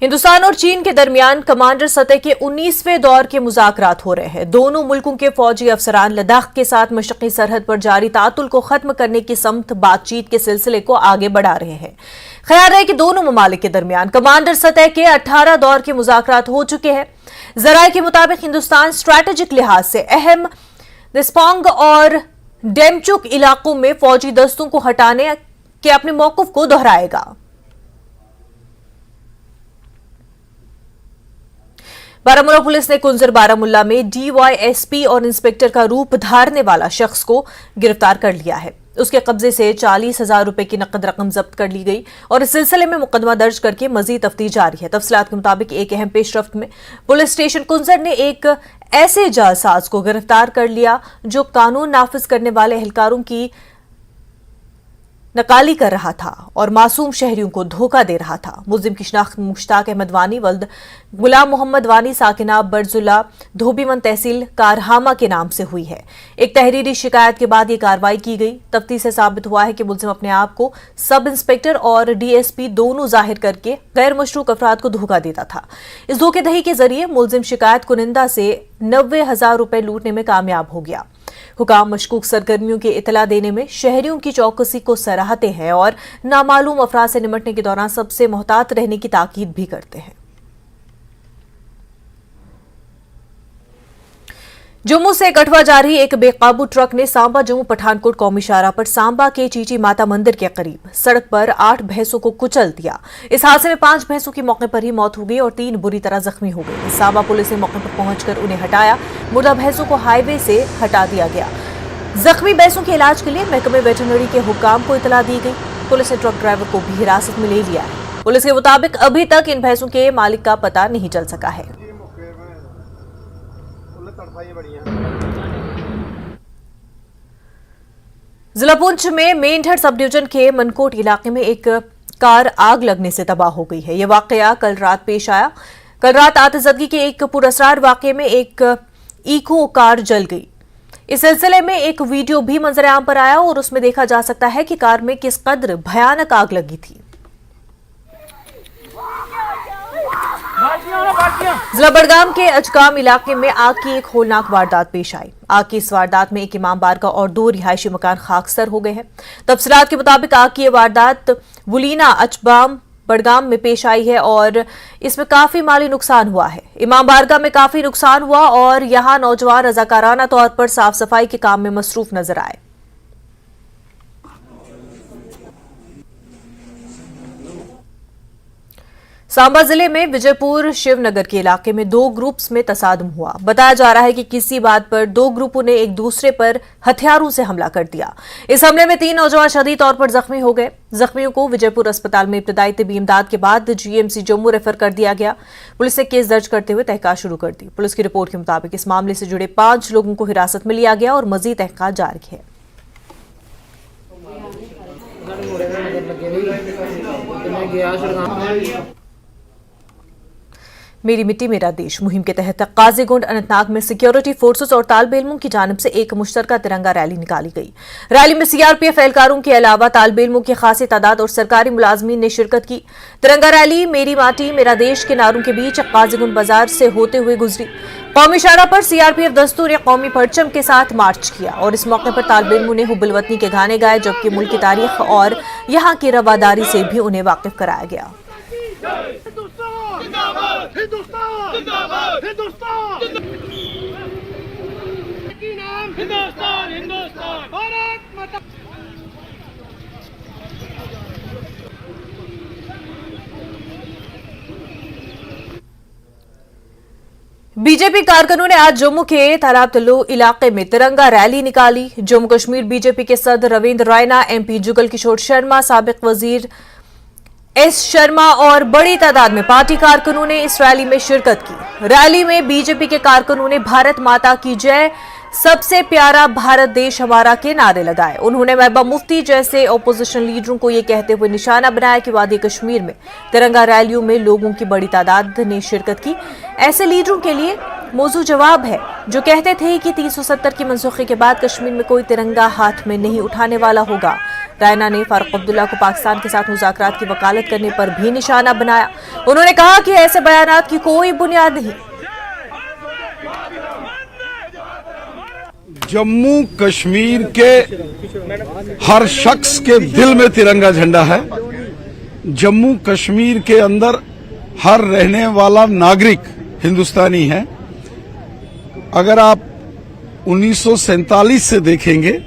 हिंदुस्तान और चीन के दरमियान कमांडर सतह के 19वें दौर के मुज़ाकरात हो रहे हैं। दोनों मुल्कों के फौजी अफसरान लद्दाख के साथ मशरक़ी सरहद पर जारी तातुल को खत्म करने की समत बातचीत के सिलसिले को आगे बढ़ा रहे हैं। ख्याल है कि दोनों ममालिक के दरमियान कमांडर सतह के 18 दौर के मुज़ाकरात हो चुके हैं। जराये के मुताबिक हिंदुस्तान स्ट्रैटेजिक लिहाज से अहम दिस्पोंग और डेमचुक इलाकों में फौजी दस्तों को हटाने के अपने मौक़िफ़ को दोहराएगा। बारामूला पुलिस ने कुंजर बारामूला में डीवाईएसपी और इंस्पेक्टर का रूप धारने वाला शख्स को गिरफ्तार कर लिया है। उसके कब्जे से 40,000 रुपए की नकद रकम जब्त कर ली गई और इस सिलसिले में मुकदमा दर्ज करके मजीद तफ्तीश जारी है। तफसीलात के मुताबिक एक अहम पेशरफ्त में पुलिस स्टेशन कुंजर ने एक ऐसे जालसाज को गिरफ्तार कर लिया जो कानून नाफिज करने वाले एहलकारों की नकाली कर रहा था और मासूम शहरियों को धोखा दे रहा था। मुल्जिम की शिनाख्त मुश्ताक अहमद वानी वल्द गुलाम मोहम्मद वानी साकिना बरजुला धोबीमन तहसील कारहामा के नाम से हुई है। एक तहरीरी शिकायत के बाद ये कार्रवाई की गई। तफ्तीश से साबित हुआ है कि मुल्जिम अपने आप को सब इंस्पेक्टर और डीएसपी दोनों जाहिर करके गैर मशरूक अफराद को धोखा देता था। इस धोखेदही के जरिए मुल्जिम शिकायत कुनिंदा से 90,000 रुपए लूटने में कामयाब हो गया। हुकाम मशकूक सरगर्मियों की इतला देने में शहरियों की चौकसी को सराहते हैं और नामालूम अफराद से निपटने के दौरान सबसे मोहतात रहने की ताकीद भी करते हैं। जम्मू से कठवा जा रही एक बेकाबू ट्रक ने सांबा जम्मू पठानकोट कौमी शाहराह पर सांबा के चीची माता मंदिर के करीब सड़क पर 8 भैंसों को कुचल दिया। इस हादसे में 5 भैंसों की मौके पर ही मौत हो गई और 3 बुरी तरह जख्मी हो गई। सांबा पुलिस ने मौके पर पहुंचकर उन्हें हटाया। मुर्दा भैंसों को हाईवे से हटा दिया गया। जख्मी भैंसों के इलाज के लिए महकमे वेटरनरी के हुक्काम को इतला दी गई। पुलिस ने ट्रक ड्राइवर को भी हिरासत में ले लिया है। पुलिस के मुताबिक अभी तक इन भैंसों के मालिक का पता नहीं चल सका है। जिला पुंछ में मेंढर सब डिवीजन के मनकोट इलाके में एक कार आग लगने से तबाह हो गई है। यह वाकया कल रात पेश आया। कल रात आतिशबाजी के एक पुरअसरार वाकये में एक इको कार जल गई। इस सिलसिले में एक वीडियो भी मंजर-ए-आम पर आया और उसमें देखा जा सकता है कि कार में किस कदर भयानक आग लगी थी। जिला बड़गाम के अजकाम इलाके में आग की एक होलनाक वारदात पेश आई। आग की इस वारदात में एक इमाम बारगाह और 2 रिहायशी मकान खाकसर हो गए हैं। तफसीलात के मुताबिक आग की यह वारदात बुलीना अचबाम बड़गाम में पेश आई है और इसमें काफी माली नुकसान हुआ है। इमाम बारगाह में काफी नुकसान हुआ और यहां नौजवान रजाकाराना तौर पर साफ सफाई के काम में मसरूफ नजर आए। सांबा जिले में विजयपुर शिवनगर के इलाके में 2 ग्रुप्स में तसादुम हुआ। बताया जा रहा है कि किसी बात पर 2 ग्रुपों ने एक दूसरे पर हथियारों से हमला कर दिया। इस हमले में 3 नौजवान शदीद तौर पर जख्मी हो गए। जख्मियों को विजयपुर अस्पताल में इब्तदाई तिब्बी इमदाद के बाद जीएमसी जम्मू रेफर कर दिया गया। पुलिस ने केस दर्ज करते हुए तहकीकात शुरू कर दी। पुलिस की रिपोर्ट के मुताबिक इस मामले से जुड़े 5 लोगों को हिरासत में लिया गया और मजीद तहकीकात जारी है। मेरी मिट्टी मेरा देश मुहिम के तहत काजीगुंड अनंतनाग में सिक्योरिटी फोर्सेस और तालिब इल्मों की जानिब से एक मुश्तरका तिरंगा रैली निकाली गई। रैली में सीआरपीएफ एहलकारों के अलावा तालिब इल्मों की खासी तादाद और सरकारी मुलाजमीन ने शिरकत की। तिरंगा रैली मेरी माटी मेरा देश के नारों के बीच काजीगुंड बाजार से होते हुए गुजरी। कौमी शाहराह पर सीआरपीएफ दस्तूर ने कौमी परचम के साथ मार्च किया और इस मौके पर तालिब इल्मों ने हुब्बुल वतनी के गाने गाए, जबकि मुल्क की तारीख और यहाँ की रवादारी से भी उन्हें वाकिफ कराया गया। बीजेपी कारकुनों ने आज जम्मू के तालाब तल्लू इलाके में तिरंगा रैली निकाली। जम्मू कश्मीर बीजेपी के सदर रविंद्र रायना, एमपी जुगल किशोर शर्मा, साबिक वजीर एस शर्मा और बड़ी तादाद में पार्टी कारकुनों ने इस रैली में शिरकत की। रैली में बीजेपी के कारकुनों ने भारत माता की जय, सबसे प्यारा भारत देश हमारा के नारे लगाए। उन्होंने महबूबा मुफ्ती जैसे ओपोजिशन लीडरों को ये कहते हुए निशाना बनाया कि वादी कश्मीर में तिरंगा रैलियों में लोगों की बड़ी तादाद ने शिरकत की। ऐसे लीडरों के लिए मौजू जवाब है जो कहते थे कि 370 की मनसूखी के बाद कश्मीर में कोई तिरंगा हाथ में नहीं उठाने वाला होगा। रैना ने फारूक अब्दुल्ला को पाकिस्तान के साथ मुज़ाकरात की वकालत करने पर भी निशाना बनाया। उन्होंने कहा कि ऐसे बयानात की कोई बुनियाद नहीं। जम्मू कश्मीर के हर शख्स के दिल में तिरंगा झंडा है। जम्मू कश्मीर के अंदर हर रहने वाला नागरिक हिंदुस्तानी है। अगर आप 1947 से देखेंगे,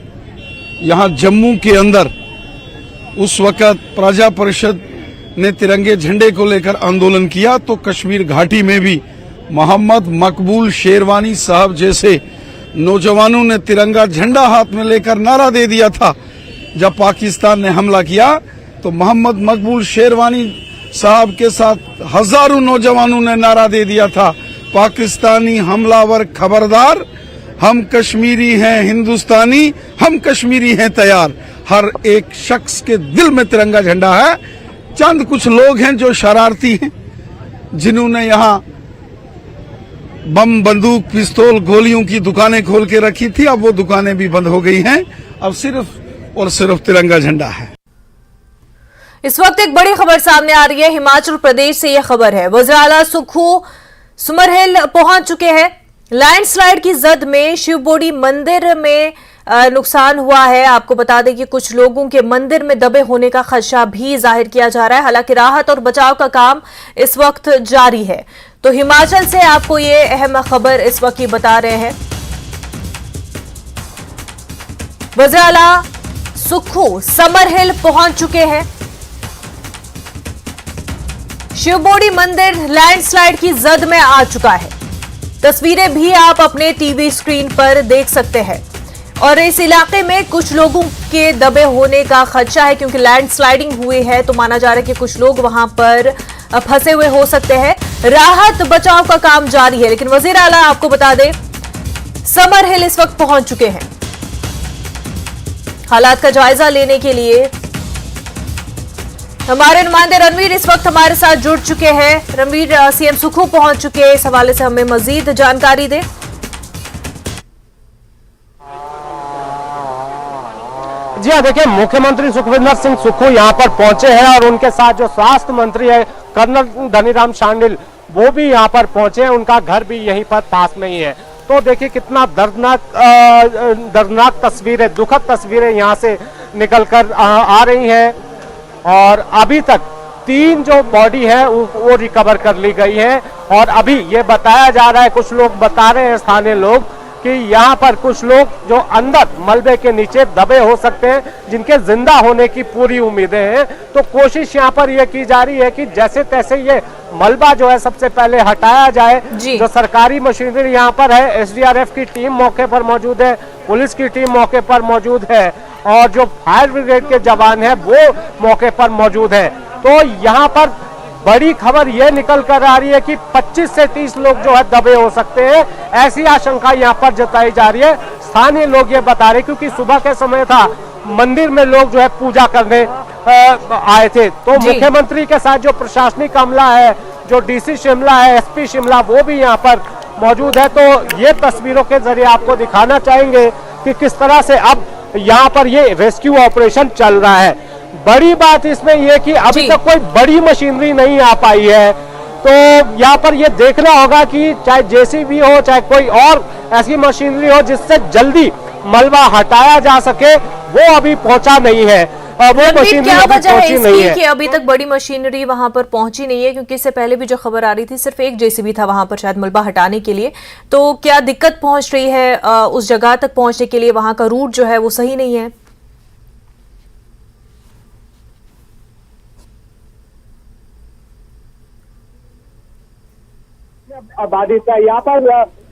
यहां जम्मू के अंदर उस वक़्त प्रजा परिषद ने तिरंगे झंडे को लेकर आंदोलन किया, तो कश्मीर घाटी में भी मोहम्मद मकबूल शेरवानी साहब जैसे नौजवानों ने तिरंगा झंडा हाथ में लेकर नारा दे दिया था। जब पाकिस्तान ने हमला किया तो मोहम्मद मकबूल शेरवानी साहब के साथ हजारों नौजवानों ने नारा दे दिया था, पाकिस्तानी हमलावर खबरदार, हम कश्मीरी हैं हिंदुस्तानी, हम कश्मीरी हैं तैयार। हर एक शख्स के दिल में तिरंगा झंडा है। चंद कुछ लोग हैं जो शरारती हैं, जिन्होंने यहाँ बम, बंदूक, पिस्तौल, गोलियों की दुकानें खोल के रखी थी। अब वो दुकानें भी बंद हो गई हैं। अब सिर्फ और सिर्फ तिरंगा झंडा है। इस वक्त एक बड़ी खबर सामने आ रही है। हिमाचल प्रदेश से यह खबर है, वज़ीर आला सुक्खू सुमरहिल पहुंच चुके हैं। लैंडस्लाइड की जद में शिवबोड़ी मंदिर में नुकसान हुआ है। आपको बता दें कि कुछ लोगों के मंदिर में दबे होने का खदशा भी जाहिर किया जा रहा है। हालांकि राहत और बचाव का काम इस वक्त जारी है। तो हिमाचल से आपको ये अहम खबर इस वक्त ही बता रहे हैं। वज़ीर आला सुक्खू समरहिल पहुंच चुके हैं। शिवबोड़ी मंदिर लैंडस्लाइड की जद में आ चुका है। तस्वीरें भी आप अपने टीवी स्क्रीन पर देख सकते हैं। और इस इलाके में कुछ लोगों के दबे होने का खदशा है, क्योंकि लैंडस्लाइडिंग हुई है तो माना जा रहा है कि कुछ लोग वहां पर फंसे हुए हो सकते हैं। राहत बचाव का काम जारी है, लेकिन वज़ीर आला आपको बता दें समरहिल इस वक्त पहुंच चुके हैं। हालात का जायजा लेने के लिए हमारे नुमाइंदे रणवीर इस वक्त हमारे साथ जुड़ चुके हैं। रणवीर, सीएम सुक्खू पहुंच चुके हैं, इस हवाले से हमें मजीद जानकारी दें। जी हाँ, देखिए, मुख्यमंत्री सुखविंदर सिंह सुक्खू यहाँ पर पहुंचे हैं और उनके साथ जो स्वास्थ्य मंत्री है कर्नल धनीराम शांडिल, वो भी यहाँ पर पहुंचे हैं। उनका घर भी यहीं पर पास में ही है। तो देखिए कितना दर्दनाक तस्वीरें, दुखद तस्वीरें यहाँ से निकल कर आ रही हैं। और अभी तक 3 जो बॉडी है वो रिकवर कर ली गई है। और अभी ये बताया जा रहा है, कुछ लोग बता रहे हैं, स्थानीय लोग, कि यहाँ पर कुछ लोग जो अंदर मलबे के नीचे दबे हो सकते हैं, जिनके जिंदा होने की पूरी उम्मीदें हैं। तो कोशिश यहाँ पर यह की जा रही है कि जैसे तैसे ये मलबा जो है सबसे पहले हटाया जाए। जो सरकारी मशीनरी यहाँ पर है, SDRF की टीम मौके पर मौजूद है, पुलिस की टीम मौके पर मौजूद है और जो फायर ब्रिगेड के जवान हैं वो मौके पर मौजूद है। तो यहाँ पर बड़ी खबर ये निकल कर आ रही है कि 25 से 30 लोग जो है दबे हो सकते हैं, ऐसी आशंका यहाँ पर जताई जा रही है। स्थानीय लोग ये बता रहे, क्योंकि सुबह के समय था, मंदिर में लोग जो है पूजा करने आए थे। तो मुख्यमंत्री के साथ जो प्रशासनिक अमला है, जो DC शिमला है, SP शिमला, वो भी यहाँ पर मौजूद है। तो ये तस्वीरों के जरिए आपको दिखाना चाहेंगे कि किस तरह से अब यहाँ पर ये रेस्क्यू ऑपरेशन चल रहा है। बड़ी बात इसमें यह कि अभी तक कोई बड़ी मशीनरी नहीं आ पाई है। तो यहाँ पर ये देखना होगा कि चाहे JCB हो, चाहे कोई और ऐसी मशीनरी हो जिससे जल्दी मलबा हटाया जा सके, वो अभी पहुंचा नहीं है। वो मशीनरी क्या वजह है इसकी कि अभी तक बड़ी मशीनरी वहां पर पहुंची नहीं है? क्योंकि इससे पहले भी जो खबर आ रही थी, सिर्फ एक JCB था वहां पर शायद मलबा हटाने के लिए। तो क्या दिक्कत पहुंच रही है उस जगह तक पहुंचने के लिए? वहां का रूट जो है वो सही नहीं है? आबादी का यहाँ पर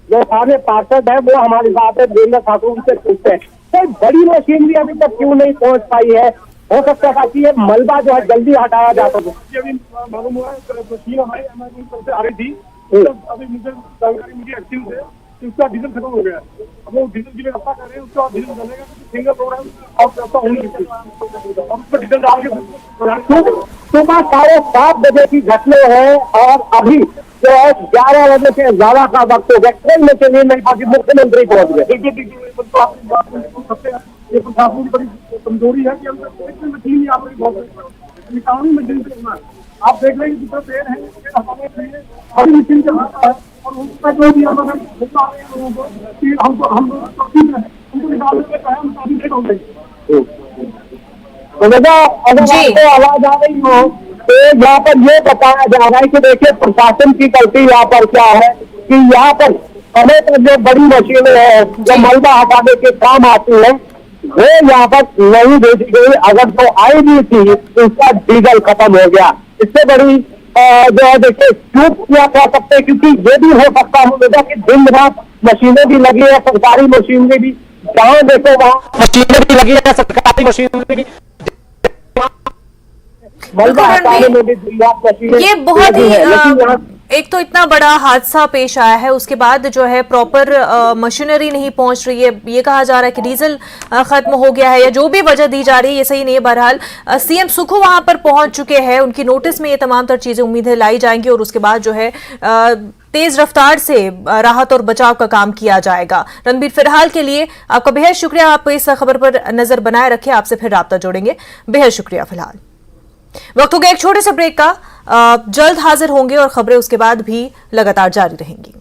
जो सामने पार्षद है वो हमारे साथ है, वीरेंद्र ठाकुर, उनसे पूछते हैं तो बड़ी मशीनरी अभी तक क्यों नहीं पहुंच पाई है? हो सकता है कि ये मलबा जो है जल्दी हटाया जा सके। अभी मालूम हुआ है मशीन हमारी तरफ से आ रही थी, अभी मुझे जानकारी मिली एक्टिव से कि उसका डीजल खत्म हो गया। अब वो डीजल की व्यवस्था कर रहे हैं, उसका डीजल बनेगा सिंगल प्रोग्राम और व्यवस्था होनी चाहिए। अब उसको डीजल डाल के सुबह 7:30 बजे की घटना है और अभी जो है 11 बजे से ज्यादा का वक्त हो गया, ट्रेन में चलिए नहीं, बाकी मुख्यमंत्री पहुंच गए। बिल्कुल कमजोरी है कि हमसे कोई मशीन यहाँ पर बहुत निकामी मशीन से होना है। आप देख रहे हैं कि पेड़ है, पेड़ हटाने के लिए बड़ी मशीन चलाता है और उसका जो भी हम बता रहे हैं लोगों को कि हम ठीक है, उनको निकालने के टाइम हम काफी लेट हो गए। तो दादा अगर आपको आवाज आ रही हो तो यहाँ पर ये बताया जा रहा है कि देखिए प्रशासन की गलती यहाँ पर क्या है कि यहाँ पर समय पर जो बड़ी मशीनें हैं जो मलबा हटाने के काम आती है वो यहाँ पर नहीं भेजी गई। अगर तो आई भी थी तो उसका डीजल खत्म हो गया। इससे बड़ी जो है देखिए चूक किया जा सकते हैं, क्योंकि ये भी हो सकता है कि दिन रात मशीनें भी लगी है, सरकारी मशीनें भी, जहाँ देखो वहाँ मशीनें भी लगी है, सरकारी मशीनें भी। ये बहुत ही एक तो इतना बड़ा हादसा पेश आया है, उसके बाद जो है प्रॉपर मशीनरी नहीं पहुंच रही है। ये कहा जा रहा है कि डीजल खत्म हो गया है या जो भी वजह दी जा रही है ये सही नहीं है। बहरहाल सीएम सुखो वहां पर पहुंच चुके हैं, उनकी नोटिस में ये तमाम तर चीजें उम्मीद है लाई जाएंगी और उसके बाद जो है तेज रफ्तार से राहत और बचाव का काम किया जाएगा। रणबीर, फिलहाल के लिए आपका बेहद शुक्रिया, आप इस खबर पर नजर बनाए रखें, आपसे फिर राब्ता जोड़ेंगे। बेहद शुक्रिया। फिलहाल वक्त हो गया एक छोटे से ब्रेक का, जल्द हाजिर होंगे और खबरें उसके बाद भी लगातार जारी रहेंगी।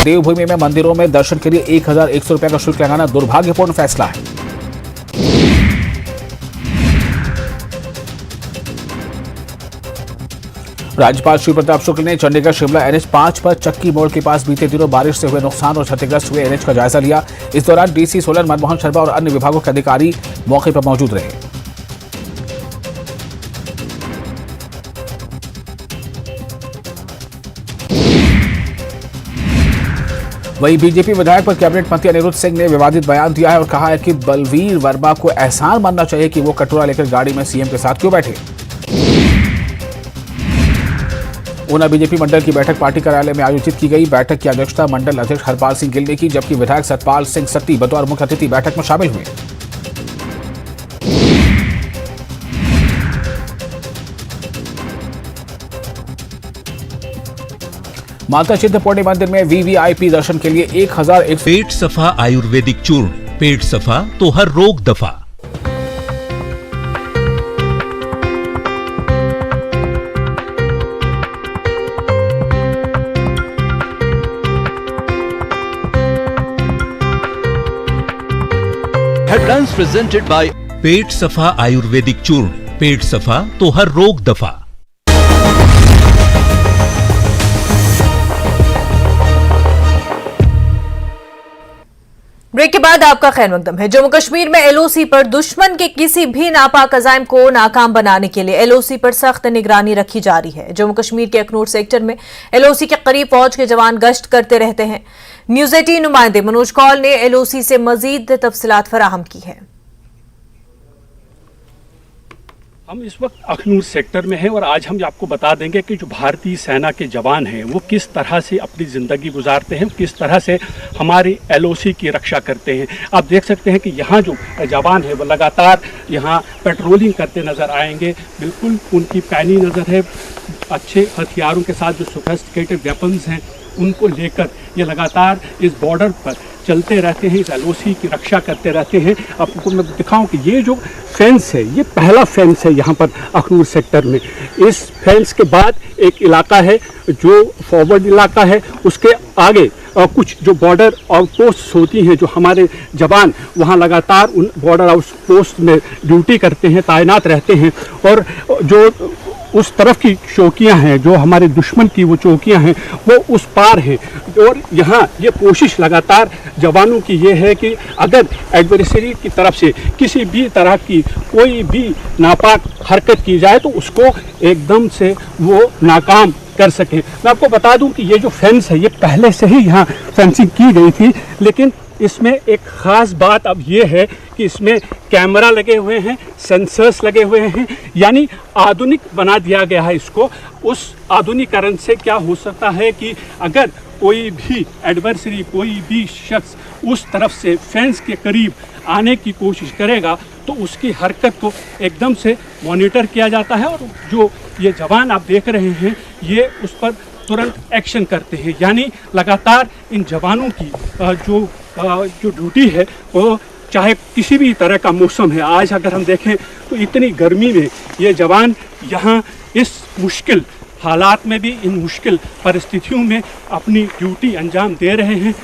देवभूमि में मंदिरों में दर्शन के लिए 1100 रुपए का शुल्क लगाना दुर्भाग्यपूर्ण फैसला है। राज्यपाल श्री प्रताप शुक्ल ने चंडीगढ़ शिमला NH 5 पर चक्की मोड़ के पास बीते दिनों बारिश से हुए नुकसान और क्षतिग्रस्त हुए NH का जायजा लिया। इस दौरान डीसी सोलन मनमोहन शर्मा और अन्य विभागों के अधिकारी मौके पर मौजूद रहे। वहीं बीजेपी विधायक पर कैबिनेट मंत्री अनिरुद्ध सिंह ने विवादित बयान दिया है और कहा है कि बलवीर वर्मा को एहसान मानना चाहिए कि वो कटोरा लेकर गाड़ी में सीएम के साथ क्यों बैठे। ऊना बीजेपी मंडल की बैठक पार्टी कार्यालय में आयोजित की गई। बैठक की अध्यक्षता मंडल अध्यक्ष हरपाल सिंह गिल ने की, जबकि विधायक सतपाल सिंह सत्ती बतौर मुख्य अतिथि बैठक में शामिल हुए। माता चिंतपूर्णी मंदिर में वीवीआईपी दर्शन के लिए 1001 पेट सफा आयुर्वेदिक चूर्ण, पेट सफा तो हर रोग दफा। Headlines presented by पेट सफा आयुर्वेदिक चूर्ण, पेट सफा तो हर रोग दफा। ब्रेक के बाद आपका खैर मकदम है। जम्मू कश्मीर में एलओसी पर दुश्मन के किसी भी नापाक अज़ाइम को नाकाम बनाने के लिए एलओसी पर सख्त निगरानी रखी जा रही है। जम्मू कश्मीर के अखनूर सेक्टर में एलओसी के करीब फौज के जवान गश्त करते रहते हैं। न्यूज़ 18 नुमाइंदे मनोज कौल ने एलओसी से मजीद तफसीलात फराहम की है। हम इस वक्त अखनूर सेक्टर में हैं और आज हम आपको बता देंगे कि जो भारतीय सेना के जवान हैं वो किस तरह से अपनी ज़िंदगी गुजारते हैं, किस तरह से हमारी एलओसी की रक्षा करते हैं। आप देख सकते हैं कि यहाँ जो जवान है वो लगातार यहाँ पेट्रोलिंग करते नज़र आएंगे। बिल्कुल उनकी पैनी नज़र है, अच्छे हथियारों के साथ जो सोफिस्टिकेटेड वेपन्स हैं उनको लेकर ये लगातार इस बॉर्डर पर चलते रहते हैं, इस एलओसी की रक्षा करते रहते हैं। आपको मैं दिखाऊं कि ये जो फेंस है ये पहला फेंस है यहाँ पर अखनूर सेक्टर में। इस फेंस के बाद एक इलाका है जो फॉरवर्ड इलाका है, उसके आगे कुछ जो बॉर्डर आउटपोस्ट होती हैं, जो हमारे जवान वहाँ लगातार उन बॉर्डर आउटपोस्ट में ड्यूटी करते हैं, तैनात रहते हैं। और जो उस तरफ की चौकियां हैं, जो हमारे दुश्मन की वो चौकियां हैं, वो उस पार हैं। और यहाँ ये कोशिश लगातार जवानों की ये है कि अगर एडवर्सरी की तरफ से किसी भी तरह की कोई भी नापाक हरकत की जाए तो उसको एकदम से वो नाकाम कर सकें। मैं आपको बता दूं कि ये जो फेंस है ये पहले से ही यहाँ फेंसिंग की गई थी, लेकिन इसमें एक ख़ास बात अब ये है कि इसमें कैमरा लगे हुए हैं, सेंसर्स लगे हुए हैं, यानी आधुनिक बना दिया गया है इसको। उस आधुनिकीकरण से क्या हो सकता है कि अगर कोई भी एडवर्सरी, कोई भी शख्स उस तरफ से फेंस के करीब आने की कोशिश करेगा तो उसकी हरकत को एकदम से मॉनिटर किया जाता है, और जो ये जवान आप देख रहे हैं ये उस पर तुरंत एक्शन करते हैं। यानी लगातार इन जवानों की जो ड्यूटी है वो चाहे किसी भी तरह का मौसम है, आज अगर हम देखें तो इतनी गर्मी में ये जवान यहाँ इस मुश्किल हालात में भी, इन मुश्किल परिस्थितियों में अपनी ड्यूटी अंजाम दे रहे हैं।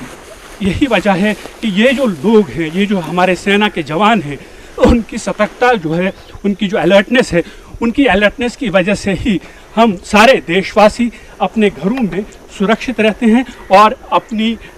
यही वजह है कि ये जो लोग हैं, ये जो हमारे सेना के जवान हैं, उनकी सतर्कता जो है, उनकी जो अलर्टनेस है, उनकी अलर्टनेस की वजह से ही हम सारे देशवासी अपने घरों में सुरक्षित रहते हैं और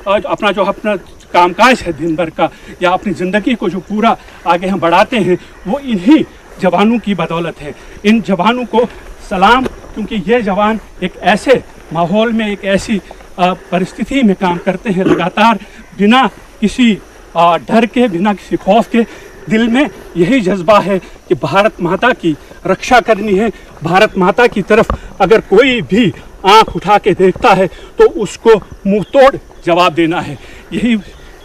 अपना कामकाज है दिन भर का या अपनी ज़िंदगी को जो पूरा आगे हम बढ़ाते हैं वो इन्हीं जवानों की बदौलत है। इन जवानों को सलाम, क्योंकि ये जवान एक ऐसे माहौल में, एक ऐसी परिस्थिति में काम करते हैं, लगातार बिना किसी डर के, बिना किसी खौफ के, दिल में यही जज्बा है कि भारत माता की रक्षा करनी है। भारत माता की तरफ अगर कोई भी आंख उठा के देखता है तो उसको मुंह तोड़ जवाब देना है। यही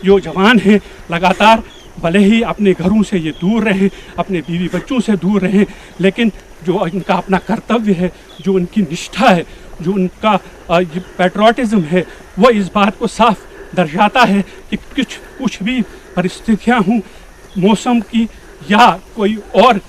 जो जवान हैं लगातार भले ही अपने घरों से ये दूर रहें, अपने बीवी बच्चों से दूर रहें, लेकिन जो इनका अपना कर्तव्य है, जो उनकी निष्ठा है, जो उनका पैट्रियटिज्म है, वो इस बात को साफ दर्शाता है कि कुछ भी परिस्थितियाँ हों, मौसम की या कोई और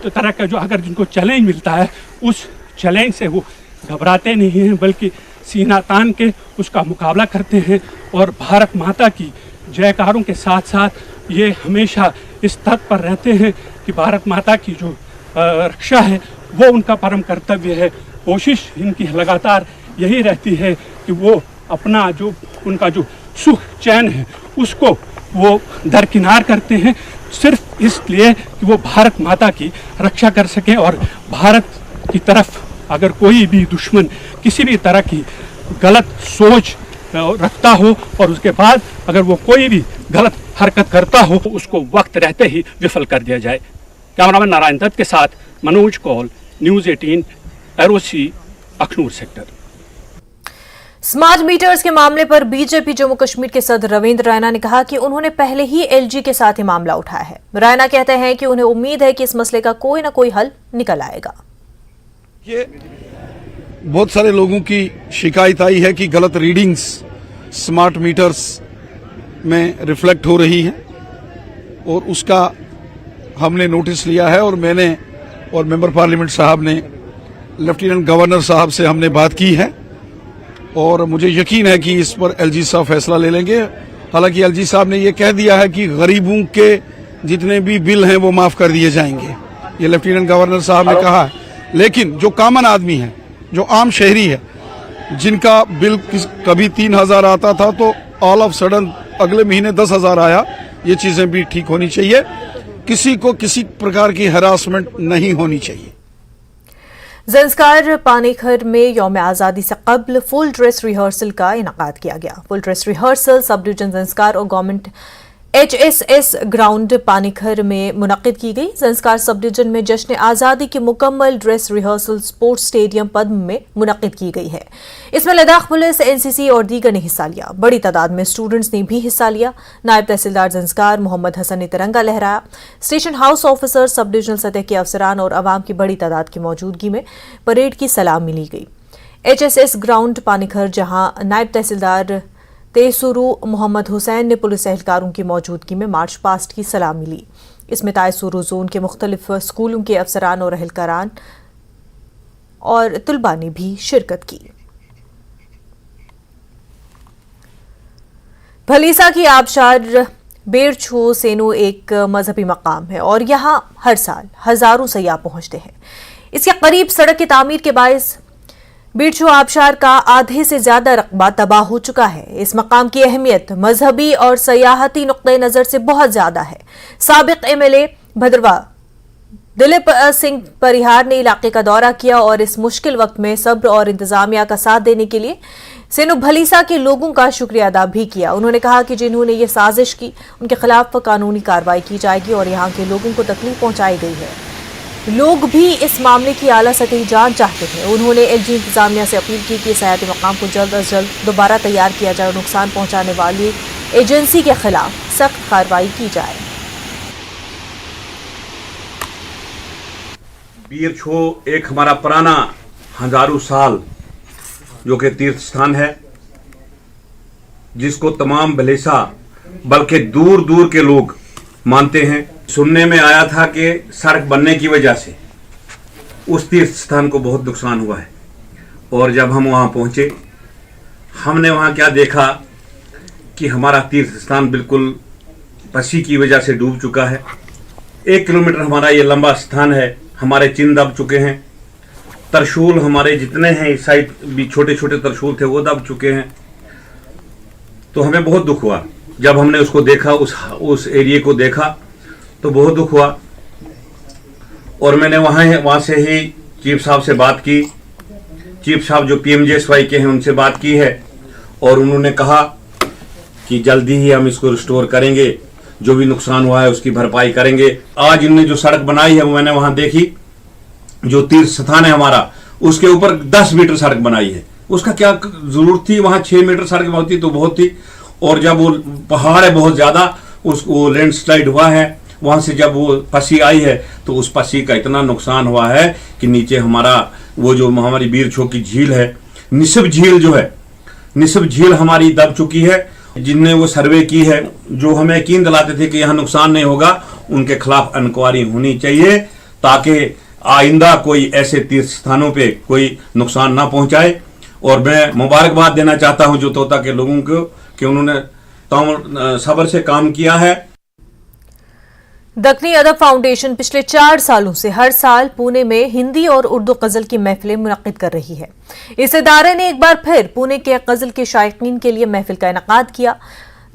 तरह का जो अगर जिनको चैलेंज मिलता है, उस चैलेंज से वो घबराते नहीं हैं, बल्कि सीना तान के उसका मुकाबला करते हैं। और भारत माता की जयकारों के साथ साथ ये हमेशा इस तट पर रहते हैं कि भारत माता की जो रक्षा है वो उनका परम कर्तव्य है। कोशिश इनकी लगातार यही रहती है कि वो अपना जो उनका जो सुख चैन है उसको वो दरकिनार करते हैं, सिर्फ इसलिए कि वो भारत माता की रक्षा कर सकें। और भारत की तरफ अगर कोई भी दुश्मन किसी भी तरह की गलत सोच रखता हो और उसके बाद अगर वो कोई भी गलत हरकत करता हो तो उसको वक्त रहते ही विफल कर दिया जाए। कैमरामैन नारायण दत्त के साथ मनोज कौल, न्यूज़ 18, एरोसी, अखनूर सेक्टर। स्मार्ट मीटर्स के मामले पर बीजेपी जम्मू कश्मीर के सदर रविंद्र रैना ने कहा कि उन्होंने पहले ही एलजी के साथ ये मामला उठाया है। रैना कहते हैं कि उन्हें उम्मीद है कि इस मसले का कोई न कोई हल निकल आएगा। ये बहुत सारे लोगों की शिकायत आई है कि गलत रीडिंग्स स्मार्ट मीटर्स में रिफ्लेक्ट हो रही हैं और उसका हमने नोटिस लिया है और मैंने और मेंबर पार्लियामेंट साहब ने लेफ्टिनेंट गवर्नर साहब से हमने बात की है और मुझे यकीन है कि इस पर एलजी साहब फैसला ले लेंगे। हालांकि एलजी साहब ने ये कह दिया है कि गरीबों के जितने भी बिल हैं वो माफ कर दिए जाएंगे, ये लेफ्टिनेंट गवर्नर साहब ने कहा है। लेकिन जो कॉमन आदमी है, जो आम शहरी है, जिनका बिल कभी 3,000 आता था तो ऑल ऑफ सडन अगले महीने 10,000 आया, ये चीजें भी ठीक होनी चाहिए। किसी को किसी प्रकार की हरासमेंट नहीं होनी चाहिए। ज़ंस्कार पानीखर में यौम आज़ादी से कबल फुल ड्रेस रिहर्सल का इनकाद किया गया। Full dress rehearsal sub division Zanskar और गवर्नमेंट HSS ग्राउंड पानीखर में मुनक्किद की गई। ज़ंस्कार सब डिवीजन में जश्न आज़ादी की मुकम्मल ड्रेस रिहर्सल स्पोर्ट्स स्टेडियम पद्म में मुनक्किद की गई है। इसमें लद्दाख पुलिस, NCC और दीगर ने हिस्सा लिया। बड़ी तादाद में स्टूडेंट्स ने भी हिस्सा लिया। नायब तहसीलदार ज़ंस्कार मोहम्मद हसन ने तिरंगा लहराया। स्टेशन हाउस ऑफिसर, सब डिवीजनल सतह के अफसरान और अवाम की बड़ी तादाद की मौजूदगी में परेड की सलामी ली गई। HSS ग्राउंड पानीखर, जहां नायब तहसीलदार तेसुरु मोहम्मद हुसैन ने पुलिस एहलकारों की मौजूदगी में मार्च पास्ट की सलामी ली। इसमें तायसुरु जोन के मुख्तलिफ स्कूलों के अफसरान और एहलकारान और तुलबा ने भी शिरकत की। भलीसा की आबशार बेरछू सेनो एक मजहबी मकाम है और यहाँ हर साल हजारों सयाह पहुंचते हैं। इसके करीब सड़क की तामीर के बायस बेरछू आबशार का आधे से ज्यादा रकबा तबाह हो चुका है। इस मकाम की अहमियत मजहबी और सयाहती नुक्ते नजर से बहुत ज्यादा है। साबिक MLA भद्रवा दिलीप सिंह परिहार ने इलाके का दौरा किया और इस मुश्किल वक्त में सब्र और इंतजामिया का साथ देने के लिए सेनो भलीसा के लोगों का शुक्रिया अदा भी किया। उन्होंने कहा कि जिन्होंने ये साजिश की उनके खिलाफ कानूनी कार्रवाई की जाएगी और यहाँ के लोगों को तकलीफ पहुंचाई गई है। लोग भी इस मामले की आला सतही जांच चाहते हैं। उन्होंने LG इंतजामिया से अपील की कि सयाहती मकाम को जल्द अज जल्द दोबारा तैयार किया जाए और नुकसान पहुंचाने वाले एजेंसी के खिलाफ सख्त कार्रवाई की जाए। बीर छो एक हमारा पुराना हजारों साल जो कि तीर्थ स्थान है, जिसको तमाम भलेसा बल्कि दूर दूर के लोग मानते हैं। सुनने में आया था कि सड़क बनने की वजह से उस तीर्थ स्थान को बहुत नुकसान हुआ है, और जब हम वहां पहुंचे हमने वहां क्या देखा कि हमारा तीर्थ स्थान बिल्कुल पसी की वजह से डूब चुका है। 1 किलोमीटर हमारा ये लंबा स्थान है, हमारे चिन्ह दब चुके हैं, तरशूल हमारे जितने हैं इस साइड भी छोटे छोटे तरशूल थे वो दब चुके हैं। तो हमें बहुत दुख हुआ जब हमने उसको देखा, उस एरिया को देखा तो बहुत दुख हुआ। और मैंने वहां से ही चीफ साहब से बात की। चीफ साहब जो PMJSY के हैं उनसे बात की है, और उन्होंने कहा कि जल्दी ही हम इसको रिस्टोर करेंगे, जो भी नुकसान हुआ है उसकी भरपाई करेंगे। आज इनने जो सड़क बनाई है वो मैंने वहां देखी, जो तीर्थ स्थान है हमारा उसके ऊपर 10 मीटर सड़क बनाई है। उसका क्या जरूरत थी, वहां 6 मीटर सड़क होती तो बहुत थी। और जब वो पहाड़ है बहुत ज्यादा, उसको लैंडस्लाइड हुआ है, वहां से जब वो पसी आई है तो उस पसी का इतना नुकसान हुआ है कि नीचे हमारा वो जो हमारी बीर छो की झील है, निसब झील जो है, निसब झील हमारी दब चुकी है। जिनने वो सर्वे की है, जो हमें यकीन दिलाते थे कि यहाँ नुकसान नहीं होगा, उनके खिलाफ इंक्वायरी होनी चाहिए ताकि आइंदा कोई ऐसे तीर्थ स्थानों पे कोई नुकसान ना पहुंचाए। और मैं मुबारकबाद देना चाहता हूं जो तोता के लोगों को कि उन्होंने सब्र से काम किया है। दक्कनी अदब फाउंडेशन पिछले 4 सालों से हर साल पुणे में हिंदी और उर्दू गजल की महफिलें मुनक्किद कर रही है। इस इदारे ने एक बार फिर पुणे के गजल के शायकीन के लिए महफिल का इनेकाद किया।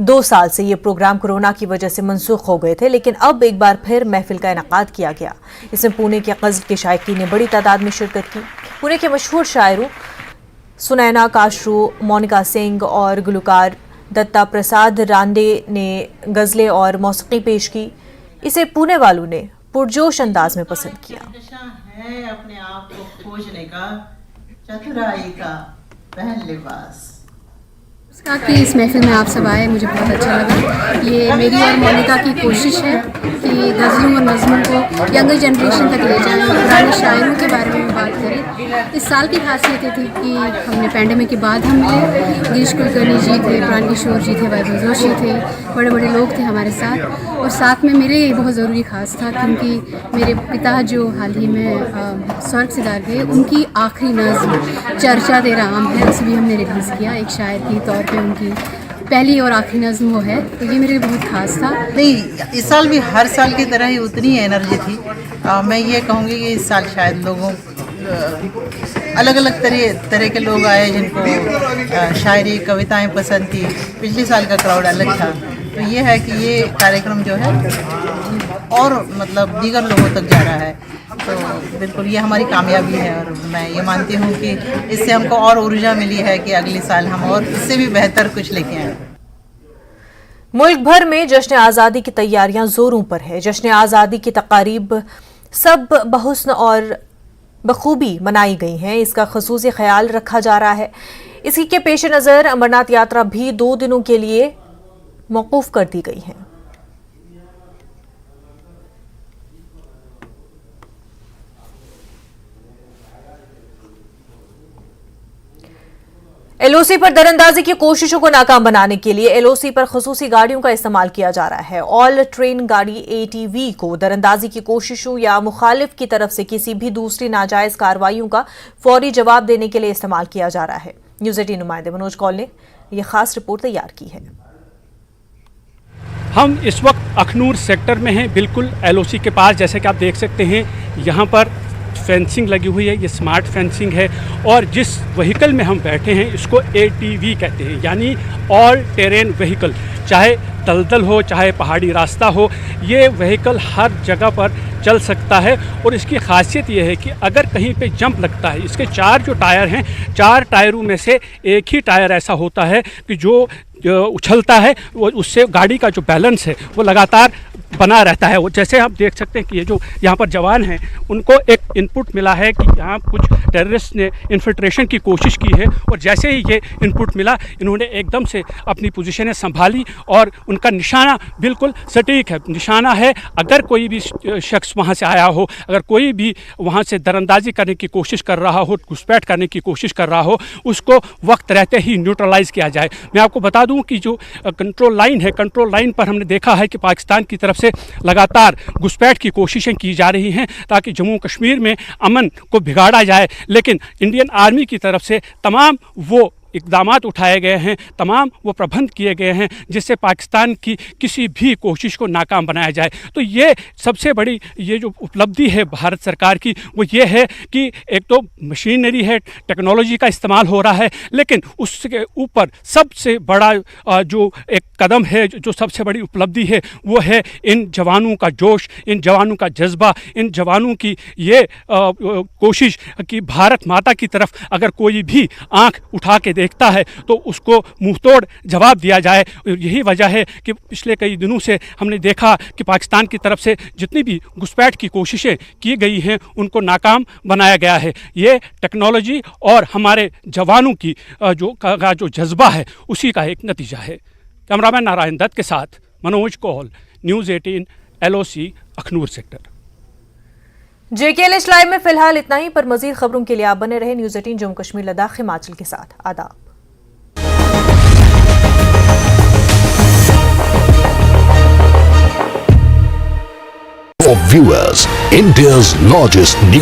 2 साल से ये प्रोग्राम कोरोना की वजह से मनसूख हो गए थे, लेकिन अब एक बार फिर महफिल का इनेकाद किया गया। इसमें पुणे के गजल के शायकीन ने बड़ी तादाद में शिरकत की। पुणे के मशहूर शायरों सुनैना काशरू, मोनिका सिंह और गुलकार दत्ता प्रसाद रांडे ने गजलें और मौसीकी पेश की। इसे पुणे वालों ने पुरजोश अंदाज में पसंद किया। है अपने आप को खोजने का, चतुराई का पहन लिबास। कि इस महफिल में आप सब आए, मुझे बहुत अच्छा लगा। ये मेरी और मोनिका की कोशिश है कि गज़लों और नज़्मों को यंगर जनरेशन तक ले जाएं, पुराने शायरों के बारे में बात करें। इस साल की खासियत ये थी कि हमने पेंडेमिक के बाद हम गिरीश कुलकर्णी जी थे, प्राण किशोर जी थे, वैभव जोशी थे, बड़े बड़े लोग थे हमारे साथ। और साथ में मेरे लिए बहुत ज़रूरी खास था क्योंकि मेरे पिता जो हाल ही में स्वर्ग सिधार गए, उनकी आखिरी नज़्म चर्चा तेरा आम है, उसे भी हमने रिलीज़ किया। एक शायर की तौर पे उनकी पहली और आखिरी नज़्म वो है, तो ये मेरे लिए बहुत खास था। नहीं, इस साल भी हर साल की तरह ही उतनी एनर्जी थी। मैं ये कहूँगी कि इस साल शायद लोगों अलग अलग तरह के लोग आए जिनको शायरी कविताएं पसंद थी। पिछले साल का क्राउड अलग था, तो ये है कि ये कार्यक्रम जो है और मतलब दीगर लोगों तक जा रहा है, तो बिल्कुल ये हमारी कामयाबी है। और मैं ये मानती हूँ कि इससे हमको और ऊर्जा मिली है कि अगले साल हम और इससे भी बेहतर कुछ लेके आए। मुल्क भर में जश्न आज़ादी की तैयारियां जोरों पर है। जश्न आज़ादी की तकारीब सब बहुस्न और बखूबी मनाई गई हैं। इसका ख़ुसूसी ख्याल रखा जा रहा है। इसी के पेश नज़र अमरनाथ यात्रा भी 2 दिनों के लिए मौकूफ कर दी गई है। LOC पर दरअंदाजी की कोशिशों को नाकाम बनाने के लिए LOC पर खसूसी गाड़ियों का इस्तेमाल किया जा रहा है। ऑल ट्रेन गाड़ी ATV को दरअंदाजी की कोशिशों या मुखालिफ की तरफ से किसी भी दूसरी नाजायज कार्रवाइयों का फौरी जवाब देने के लिए इस्तेमाल किया जा रहा है। न्यूज़ 18 नुमाइंदे मनोज कौल ने यह खास रिपोर्ट तैयार की है। हम इस वक्त अखनूर सेक्टर में हैं, बिल्कुल LOC के पास। जैसे कि आप देख सकते हैं यहाँ पर फेंसिंग लगी हुई है, ये स्मार्ट फेंसिंग है। और जिस व्हीकल में हम बैठे हैं इसको ATV कहते हैं, यानी ऑल टेरेन व्हीकल। चाहे दलदल हो, चाहे पहाड़ी रास्ता हो, ये व्हीकल हर जगह पर चल सकता है। और इसकी खासियत ये है कि अगर कहीं पे जंप लगता है, इसके 4 जो टायर हैं, 4 टायरों में से एक ही टायर ऐसा होता है कि जो उछलता है, वो उससे गाड़ी का जो बैलेंस है वो लगातार बना रहता है। वो जैसे आप देख सकते हैं कि ये जो यहाँ पर जवान हैं, उनको एक इनपुट मिला है कि यहाँ कुछ टेररिस्ट ने इन्फिल्ट्रेशन की कोशिश की है। और जैसे ही ये इनपुट मिला, इन्होंने एकदम से अपनी पोजीशनें संभाली और उनका निशाना बिल्कुल सटीक है, निशाना है। अगर कोई भी शख्स वहाँ से आया हो, अगर कोई भी वहाँ से दरअंदाजी करने की कोशिश कर रहा हो, घुसपैठ करने की कोशिश कर रहा हो, उसको वक्त रहते ही न्यूट्रलाइज़ किया जाए। मैं आपको बता दूं कि जो कंट्रोल लाइन है, कंट्रोल लाइन पर हमने देखा है कि पाकिस्तान की तरफ से लगातार घुसपैठ की कोशिशें की जा रही हैं ताकि जम्मू कश्मीर में अमन को बिगाड़ा जाए, लेकिन इंडियन आर्मी की तरफ से तमाम वो इक़दामात उठाए गए हैं, तमाम वो प्रबंध किए गए हैं जिससे पाकिस्तान की किसी भी कोशिश को नाकाम बनाया जाए। तो ये सबसे बड़ी ये जो उपलब्धि है भारत सरकार की वो ये है कि एक तो मशीनरी है, टेक्नोलॉजी का इस्तेमाल हो रहा है, लेकिन उसके ऊपर सबसे बड़ा जो एक कदम है, जो सबसे बड़ी उपलब्धि है वो है इन जवानों का जोश, इन जवानों का जज्बा, इन जवानों की ये कोशिश कि भारत माता की तरफ अगर कोई भी आँख उठा के देखता है तो उसको मुंहतोड़ जवाब दिया जाए। यही वजह है कि पिछले कई दिनों से हमने देखा कि पाकिस्तान की तरफ से जितनी भी घुसपैठ की कोशिशें की गई हैं उनको नाकाम बनाया गया है। ये टेक्नोलॉजी और हमारे जवानों की जो जज्बा है उसी का एक नतीजा है। कैमरामैन नारायण दत्त के साथ Manoj Kaul, news 18 LOC Akhnoor sector. JKLH live में फिलहाल इतना ही, पर मजीद खबरों के लिए आप बने रहे न्यूज़ 18 जम्मू कश्मीर लद्दाख हिमाचल के साथ। आदाब। For viewers, India's largest news